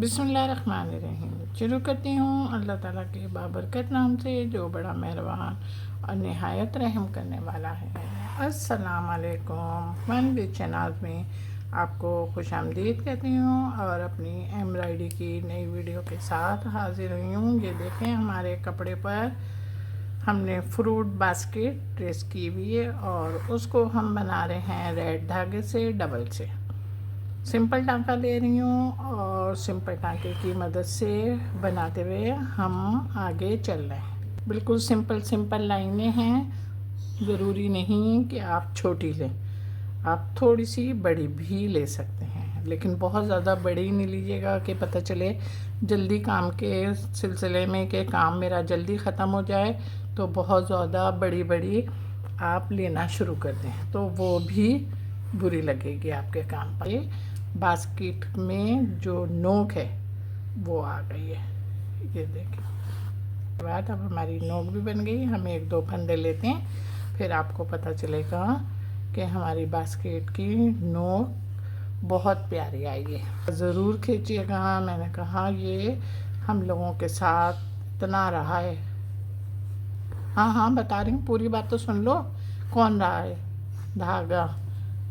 बिस्मिल्लाहिर्रहमानिर्रहीम। शुरू करती हूँ अल्लाह ताला के बाबरकत नाम से जो बड़ा मेहरबान और नहायत रहम करने वाला है। अस्सलाम वालेकुम। मन विद चनाज में आपको खुश आमदीद कहती हूँ और अपनी एम्ब्रॉयडरी की नई वीडियो के साथ हाजिर हुई हूँ। ये देखें, हमारे कपड़े पर हमने फ्रूट बास्केट ट्रेस की हुई है और उसको हम बना रहे हैं रेड धागे से, डबल से। सिंपल टांका ले रही हूँ और सिंपल टांके की मदद से बनाते हुए हम आगे चल रहे हैं। बिल्कुल सिंपल लाइनें हैं, ज़रूरी नहीं कि आप छोटी लें, आप थोड़ी सी बड़ी भी ले सकते हैं, लेकिन बहुत ज़्यादा बड़ी नहीं लीजिएगा कि पता चले जल्दी काम के सिलसिले में कि काम मेरा जल्दी ख़त्म हो जाए तो बहुत ज़्यादा बड़ी आप लेना शुरू कर दें, तो वो भी बुरी लगेगी आपके काम पर। बास्केट में जो नोक है वो आ गई है, ये देखिए। बाद अब हमारी नोक भी बन गई। हम एक दो फंदे लेते हैं, फिर आपको पता चलेगा कि हमारी बास्केट की नोक बहुत प्यारी आई है। ज़रूर खींचिएगा। मैंने कहा ये हम लोगों के साथ इतना रहा है। हाँ बता रही हूँ, पूरी बात तो सुन लो। कौन रहा है? धागा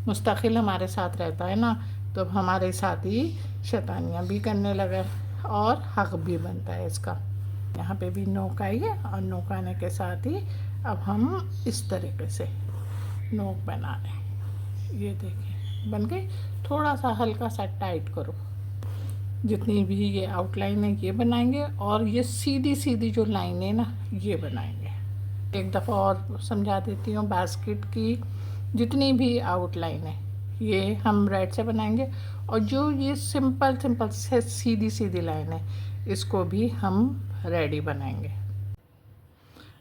मुस्तकिल हमारे साथ रहता है ना, तो हमारे साथ ही शैतानियाँ भी करने लगा और हक भी बनता है इसका। यहाँ पे भी नोक आई है और नोक आने के साथ ही अब हम इस तरीके से नोक बना रहे हैं। ये देखिए बन गई। थोड़ा सा हल्का सा टाइट करो। जितनी भी ये आउटलाइन है ये बनाएंगे और ये सीधी जो लाइन है ना ये बनाएंगे। एक दफ़ा और समझा देती हूँ। बास्केट की जितनी भी आउटलाइन है ये हम रेड से बनाएंगे और जो ये सिंपल से सीधी लाइन है इसको भी हम रेड ही बनाएंगे।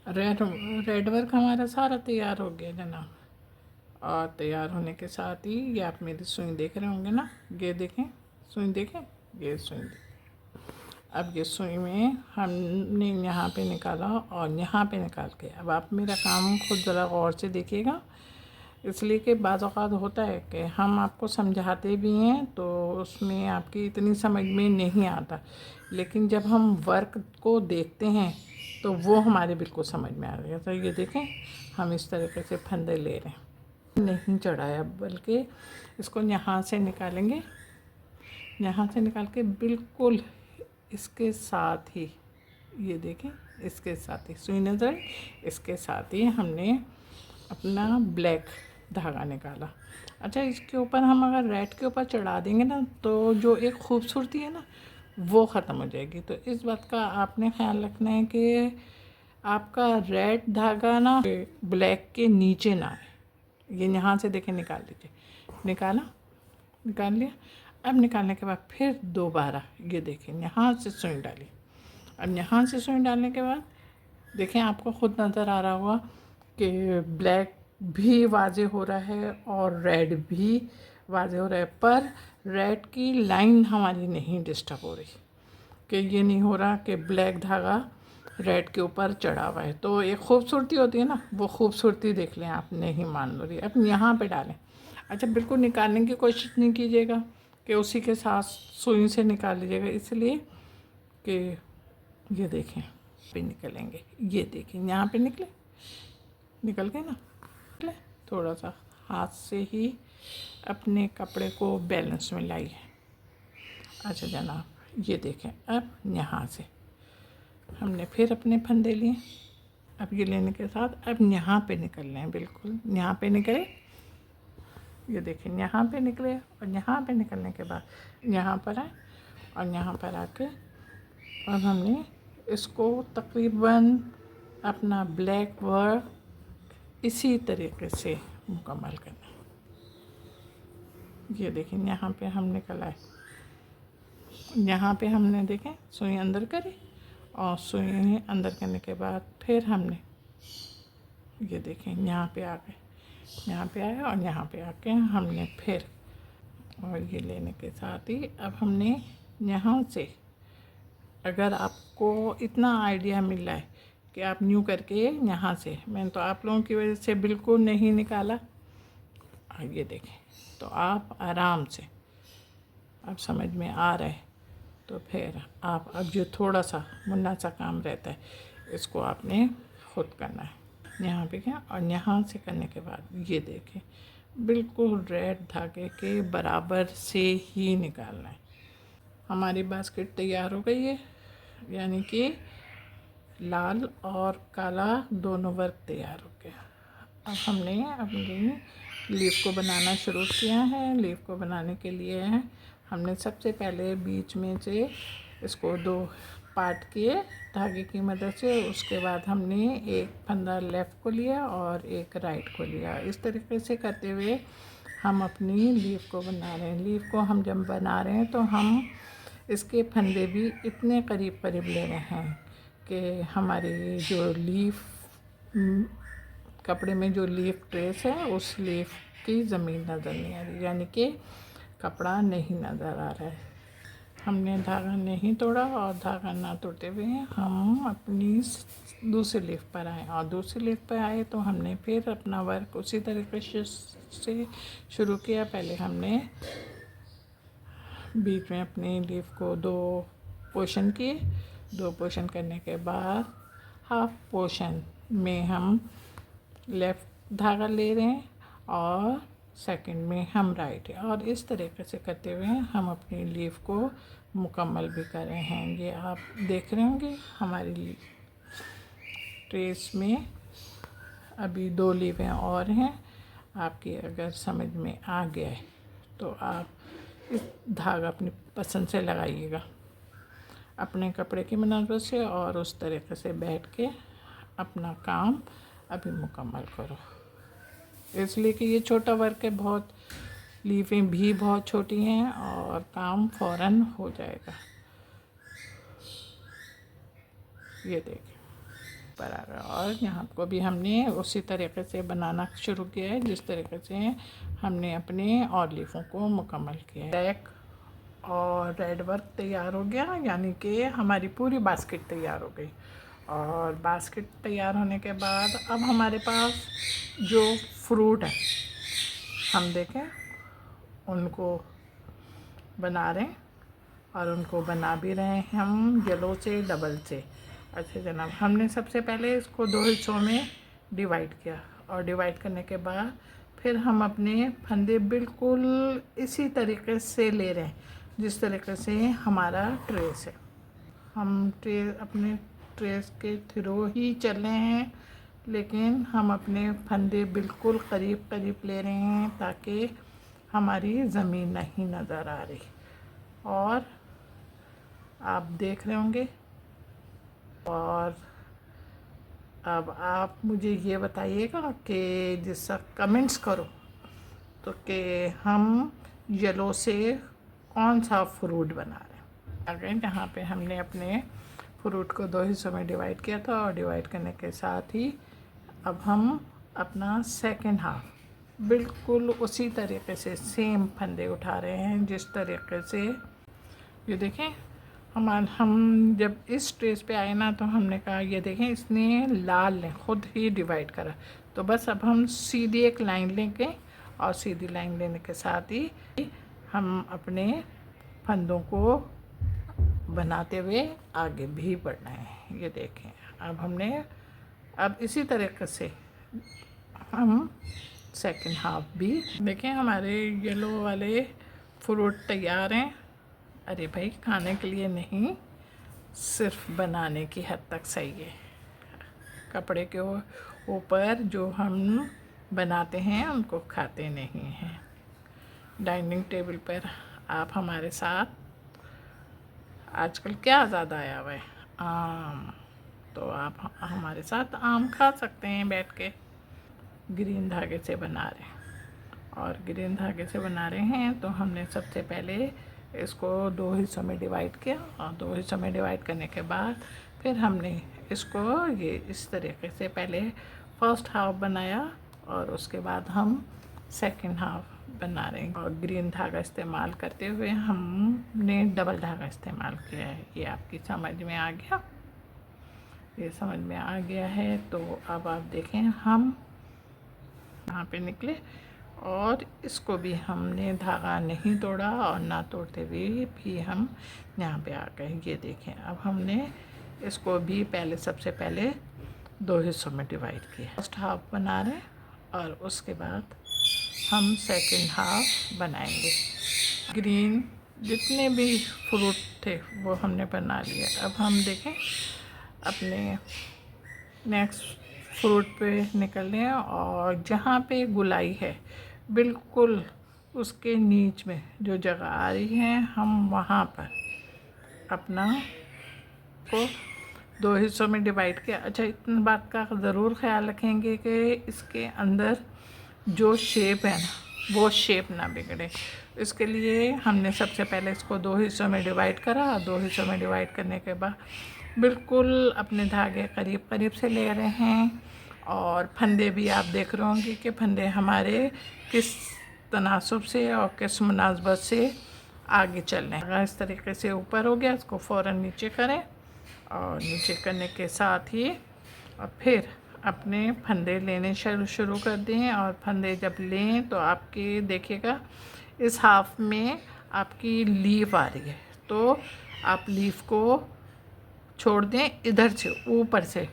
रेड वर्क हमारा सारा तैयार हो गया जनाब। और तैयार होने के साथ ही ये आप मेरी सुई देख रहे होंगे ना, ये देखें सुई, देखें ये सुई। अब ये सुई में हमने यहाँ पे निकाला और यहाँ पे निकाल के, अब आप मेरा काम खुद ज़रा गौर से देखिएगा, इसलिए कि बाज़ औक़ात होता है कि हम आपको समझाते भी हैं तो उसमें आपकी इतनी समझ में नहीं आता, लेकिन जब हम वर्क को देखते हैं तो वो हमारे बिल्कुल समझ में आ गया। तो ये देखें हम इस तरीके से फंदे ले रहे हैं, नहीं चढ़ाया, बल्कि इसको यहाँ से निकालेंगे। यहाँ से निकाल के बिल्कुल इसके साथ ही, ये देखें इसके साथ ही सुई नज़र, इसके साथ ही हमने अपना ब्लैक धागा निकाला। अच्छा, इसके ऊपर हम अगर रेड के ऊपर चढ़ा देंगे ना तो जो एक खूबसूरती है ना वो ख़त्म हो जाएगी। तो इस बात का आपने ख्याल रखना है कि आपका रेड धागा ना ब्लैक के नीचे ना आए। ये यहाँ से देखें, निकाल लीजिए, निकाल लिया। अब निकालने के बाद फिर दोबारा ये देखें यहाँ से सुई डाली। अब यहाँ से सुई डालने के बाद देखें आपको खुद नज़र आ रहा होगा कि ब्लैक भी वाज़े हो रहा है और रेड भी वाज़े हो रहा है, पर रेड की लाइन हमारी नहीं डिस्टर्ब हो रही, कि ये नहीं हो रहा कि ब्लैक धागा रेड के ऊपर चढ़ा हुआ है। तो एक खूबसूरती होती है ना, वो खूबसूरती देख लें आप, नहीं मान लो रही। अब यहाँ पे डालें। अच्छा, बिल्कुल निकालने की कोशिश नहीं कीजिएगा कि उसी के साथ सुई से निकाल लीजिएगा, इसलिए कि ये देखें पे निकलेंगे। ये देखें यहाँ पे निकल गए ना, निकले। थोड़ा सा हाथ से ही अपने कपड़े को बैलेंस में लाइए। अच्छा जनाब, ये देखें अब यहाँ से हमने फिर अपने फंदे लिए। अब ये लेने के साथ अब यहाँ पे निकल रहे हैं, बिल्कुल यहाँ पे निकले। ये देखें यहाँ पे निकले और यहाँ पे निकलने के बाद यहाँ पर आए और यहाँ पर आके और हमने इसको तकरीबन अपना ब्लैक वर्क इसी तरीके से मुकम्मल करना। ये देखें यहाँ पे हम निकल आए, यहाँ पे हमने देखें सुई अंदर करी और सुई अंदर करने के बाद फिर हमने ये देखें यहाँ पे आ गए, यहाँ पे आए और यहाँ पे आके हमने फिर, और ये लेने के साथ ही अब हमने यहाँ से, अगर आपको इतना आइडिया मिल रहा है कि आप न्यू करके यहाँ से, मैंने तो आप लोगों की वजह से बिल्कुल नहीं निकाला, ये देखें तो आप आराम से, अब समझ में आ रहा है तो फिर आप अब जो थोड़ा सा मुन्ना सा काम रहता है इसको आपने खुद करना है। यहाँ पे क्या, और यहाँ से करने के बाद ये देखें बिल्कुल रेड धागे के बराबर से ही निकालना है। हमारी बास्केट तैयार हो गई है, यानी कि लाल और काला दोनों वर्क तैयार हो गया। अब हमने अपनी लीफ को बनाना शुरू किया है। लीफ को बनाने के लिए हमने सबसे पहले बीच में से इसको 2 पार्ट किए धागे की मदद से। उसके बाद हमने एक फंदा लेफ़्ट को लिया और एक राइट को लिया। इस तरीके से करते हुए हम अपनी लीफ को बना रहे हैं। लीफ को हम जब बना रहे हैं तो हम इसके फंदे भी इतने करीब करीब ले रहे हैं कि हमारी जो लीफ कपड़े में जो लीफ ट्रेस है उस लीफ की ज़मीन नज़र नहीं आ रही, यानी कि कपड़ा नहीं नज़र आ रहा है। हमने धागा नहीं तोड़ा और धागा ना तोड़ते हुए हम अपनी दूसरी लीफ पर आए, और दूसरी लीफ पर आए तो हमने फिर अपना वर्क उसी तरीके से शुरू किया। पहले हमने बीच में अपनी लीफ को 2 पोर्शन किए। 2 पोर्शन करने के बाद हाफ पोर्शन में हम लेफ़्ट धागा ले रहे हैं और सेकंड में हम राइट, और इस तरीके से करते हुए हम अपनी लीफ को मुकम्मल भी कर रहे हैं। ये आप देख रहे होंगे हमारी ट्रेस में अभी 2 लीफें और हैं। आपकी अगर समझ में आ गया है तो आप इस धागा अपनी पसंद से लगाइएगा अपने कपड़े की मदद से, और उस तरीके से बैठ के अपना काम अभी मुकम्मल करो। इसलिए कि ये छोटा वर्क है, बहुत लीफें भी बहुत छोटी हैं और काम फ़ौरन हो जाएगा। ये देखिए पर आ गया, और यहाँ को भी हमने उसी तरीके से बनाना शुरू किया है जिस तरीके से हमने अपने और लीफों को मुकम्मल किया है। ब्लैक और रेड वर्क तैयार हो गया, यानी कि हमारी पूरी बास्केट तैयार हो गई। और बास्केट तैयार होने के बाद अब हमारे पास जो फ्रूट है हम देखें उनको बना रहे हैं, और उनको बना भी रहे हैं हम येलो से डबल से। अच्छा जनाब, हमने सबसे पहले इसको 2 हिस्सों में डिवाइड किया, और डिवाइड करने के बाद फिर हम अपने फंदे बिल्कुल इसी तरीके से ले रहे हैं जिस तरीके से हमारा ट्रेस है। हम अपने ट्रेस के थ्रू ही चल रहे हैं, लेकिन हम अपने फंदे बिल्कुल करीब करीब ले रहे हैं ताकि हमारी ज़मीन नहीं नज़र आ रही। और आप देख रहे होंगे। और अब आप मुझे ये बताइएगा कि जिसका कमेंट्स करो तो कि हम येलो से कौन सा फ्रूट बना रहे हैं। अगर जहाँ पे हमने अपने फ्रूट को 2 हिस्सों में डिवाइड किया था, और डिवाइड करने के साथ ही अब हम अपना सेकंड हाफ बिल्कुल उसी तरीके से सेम फंदे उठा रहे हैं जिस तरीके से ये देखें। हम जब इस ट्रेस पे आए ना तो हमने कहा ये देखें इसने लाल ने खुद ही डिवाइड करा, तो बस अब हम सीधी एक लाइन लेंगे, और सीधी लाइन लेने के साथ ही हम अपने फंदों को बनाते हुए आगे भी बढ़ना है। ये देखें अब इसी तरीके से हम सेकंड हाफ भी देखें। हमारे येलो वाले फ्रूट तैयार हैं। अरे भाई, खाने के लिए नहीं, सिर्फ बनाने की हद तक सही है। कपड़े के ऊपर जो हम बनाते हैं उनको खाते नहीं हैं। डाइनिंग टेबल पर आप हमारे साथ, आजकल क्या ज़्यादा आया हुआ है, आम, तो आप हमारे साथ आम खा सकते हैं बैठ के। ग्रीन धागे से बना रहे हैं, और ग्रीन धागे से बना रहे हैं तो हमने सबसे पहले इसको 2 हिस्सों में डिवाइड किया, और 2 हिस्सों में डिवाइड करने के बाद फिर हमने इसको ये इस तरीके से पहले फर्स्ट हाफ बनाया, और उसके बाद हम सेकंड हाफ बना रहे हैं। और ग्रीन धागा इस्तेमाल करते हुए हमने डबल धागा इस्तेमाल किया है। ये आपकी समझ में आ गया? ये समझ में आ गया है तो अब आप देखें हम यहाँ पे निकले, और इसको भी हमने धागा नहीं तोड़ा और ना तोड़ते हुए भी हम यहाँ पे आ गए। ये देखें, अब हमने इसको भी सबसे पहले 2 हिस्सों में डिवाइड किया। फर्स्ट हाफ बना रहे हैं और उसके बाद हम सेकंड हाफ बनाएंगे। ग्रीन जितने भी फ्रूट थे वो हमने बना लिया। अब हम देखें अपने नेक्स्ट फ्रूट पे निकल रहे हैं और जहाँ पे गुलाई है बिल्कुल उसके नीच में जो जगह आ रही है हम वहाँ पर अपना को 2 हिस्सों में डिवाइड किया। अच्छा, इतनी बात का ज़रूर ख्याल रखेंगे कि इसके अंदर जो शेप है ना वो शेप ना बिगड़े। इसके लिए हमने सबसे पहले इसको 2 हिस्सों में डिवाइड करा। 2 हिस्सों में डिवाइड करने के बाद बिल्कुल अपने धागे करीब करीब से ले रहे हैं और फंदे भी आप देख रहे होंगे कि फंदे हमारे किस तनासुब से और किस मुनासबत से आगे चल रहे हैं। अगर इस तरीके से ऊपर हो गया इसको फ़ौरन नीचे करें और नीचे करने के साथ ही और फिर अपने फंदे लेने शुरू कर दें। और फंदे जब लें तो आपके देखिएगा इस हाफ में आपकी लीफ आ रही है तो आप लीफ को छोड़ दें। इधर से ऊपर से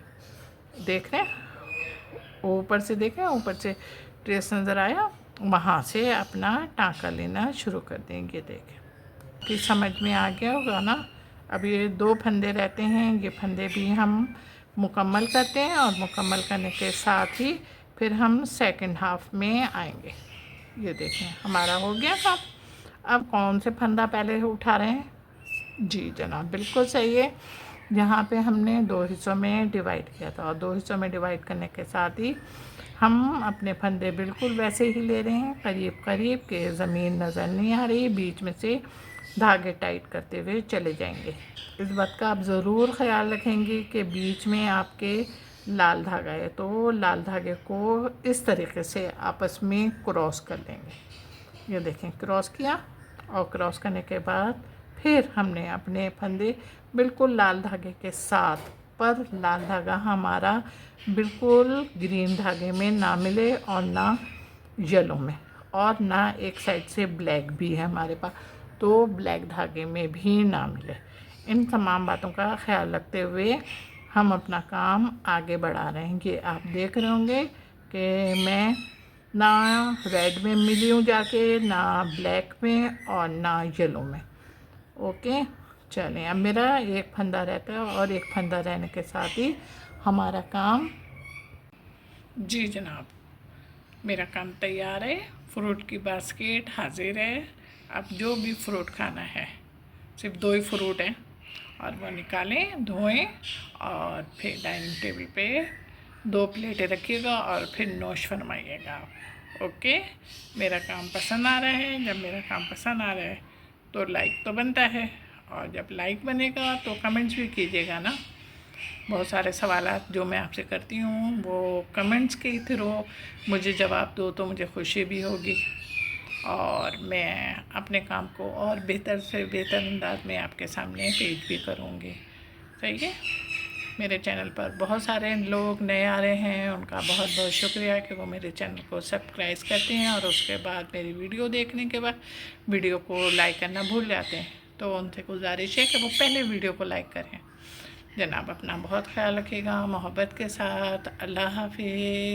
देख रहे हैं, ऊपर से देखें, ऊपर से ट्रेस नज़र आया, वहाँ से अपना टाँका लेना शुरू कर देंगे। देखें कि समझ में आ गया होगा ना। अब ये 2 फंदे रहते हैं, ये फंदे भी हम मुकम्मल करते हैं और मुकम्मल करने के साथ ही फिर हम सेकंड हाफ में आएंगे। ये देखें हमारा हो गया काम। अब कौन से फंदा पहले उठा रहे हैं? जी जनाब, बिल्कुल सही है। यहाँ पे हमने 2 हिस्सों में डिवाइड किया था और 2 हिस्सों में डिवाइड करने के साथ ही हम अपने फंदे बिल्कुल वैसे ही ले रहे हैं, करीब करीब के ज़मीन नज़र नहीं आ रही, बीच में से धागे टाइट करते हुए चले जाएंगे। इस बात का आप ज़रूर ख्याल रखेंगे कि बीच में आपके लाल धागा है तो लाल धागे को इस तरीके से आपस में क्रॉस कर लेंगे। ये देखें क्रॉस किया और क्रॉस करने के बाद फिर हमने अपने फंदे बिल्कुल लाल धागे के साथ, पर लाल धागा हमारा बिल्कुल ग्रीन धागे में ना मिले और ना येलो में, और ना एक साइड से ब्लैक भी है हमारे पास तो ब्लैक धागे में भी ना मिले। इन तमाम बातों का ख्याल रखते हुए हम अपना काम आगे बढ़ा रहे हैं। ये आप देख रहे होंगे कि मैं ना रेड में मिली हूँ जाके, ना ब्लैक में और ना येलो में। ओके, चलें अब मेरा एक फंदा रहता है और एक फंदा रहने के साथ ही हमारा काम। जी जनाब, मेरा काम तैयार है। फ्रूट की बास्केट हाजिर है। अब जो भी फ्रूट खाना है, सिर्फ 2 ही फ्रूट हैं और वो निकालें, धोएं और फिर डाइनिंग टेबल पे 2 प्लेटें रखिएगा और फिर नोश फरमाइएगा आप। ओके, मेरा काम पसंद आ रहा है। जब मेरा काम पसंद आ रहा है तो लाइक तो बनता है और जब लाइक बनेगा तो कमेंट्स भी कीजिएगा ना। बहुत सारे सवालात जो मैं आपसे करती हूँ वो कमेंट्स के थ्रू मुझे जवाब दो तो मुझे खुशी भी होगी और मैं अपने काम को और बेहतर से बेहतर अंदाज में आपके सामने पेश भी करूँगी। सही है। मेरे चैनल पर बहुत सारे लोग नए आ रहे हैं, उनका बहुत बहुत शुक्रिया कि वो मेरे चैनल को सब्सक्राइब करते हैं और उसके बाद मेरी वीडियो देखने के बाद वीडियो को लाइक करना भूल जाते हैं। तो उनसे गुजारिश है कि वो पहले वीडियो को लाइक करें। जनाब अपना बहुत ख्याल रखिएगा, मोहब्बत के साथ। अल्लाह हाफिज़।